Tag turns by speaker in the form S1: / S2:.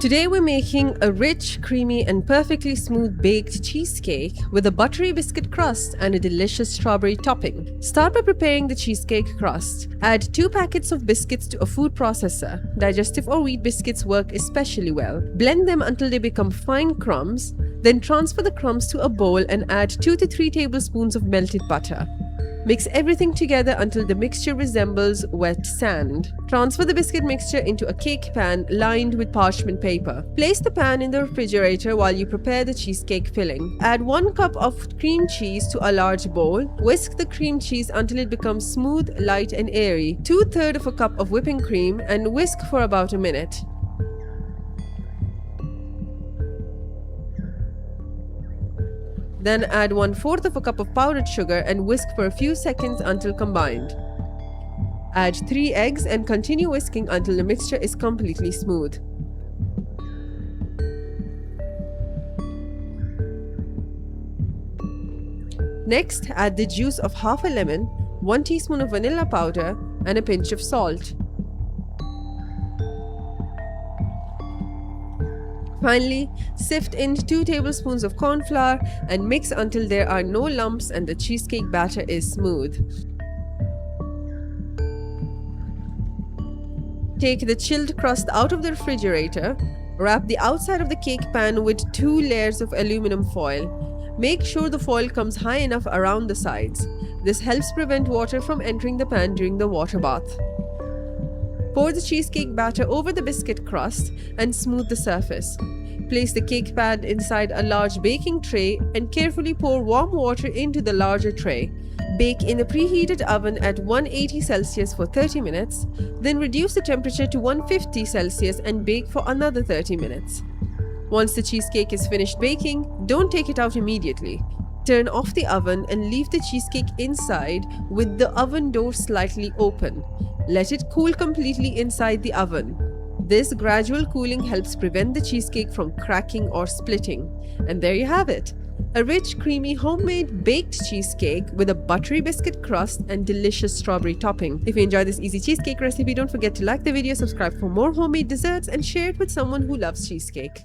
S1: Today we're making a rich, creamy and perfectly smooth baked cheesecake with a buttery biscuit crust and a delicious strawberry topping. Start by preparing the cheesecake crust. Add 2 packets of biscuits to a food processor. Digestive or wheat biscuits work especially well. Blend them until they become fine crumbs. Then transfer the crumbs to a bowl and add 2 to 3 tablespoons of melted butter. Mix everything together until the mixture resembles wet sand. Transfer the biscuit mixture into a cake pan lined with parchment paper. Place the pan in the refrigerator while you prepare the cheesecake filling. Add 1 cup of cream cheese to a large bowl. Whisk the cream cheese until it becomes smooth, light and airy. 2/3 of a cup of whipping cream and whisk for about a minute. Then add 1/4 of a cup of powdered sugar and whisk for a few seconds until combined. Add 3 eggs and continue whisking until the mixture is completely smooth. Next, add the juice of half a lemon, 1 teaspoon of vanilla powder, and a pinch of salt. Finally, sift in 2 tablespoons of corn flour and mix until there are no lumps and the cheesecake batter is smooth. Take the chilled crust out of the refrigerator. Wrap the outside of the cake pan with 2 layers of aluminum foil. Make sure the foil comes high enough around the sides. This helps prevent water from entering the pan during the water bath. Pour the cheesecake batter over the biscuit crust and smooth the surface. Place the cake pan inside a large baking tray and carefully pour warm water into the larger tray. Bake in a preheated oven at 180 Celsius for 30 minutes, then reduce the temperature to 150 Celsius and bake for another 30 minutes. Once the cheesecake is finished baking, don't take it out immediately. Turn off the oven and leave the cheesecake inside with the oven door slightly open. Let it cool completely inside the oven. This gradual cooling helps prevent the cheesecake from cracking or splitting. And there you have it, a rich, creamy, homemade baked cheesecake with a buttery biscuit crust and delicious strawberry topping. If you enjoyed this easy cheesecake recipe, don't forget to like the video, subscribe for more homemade desserts, and share it with someone who loves cheesecake.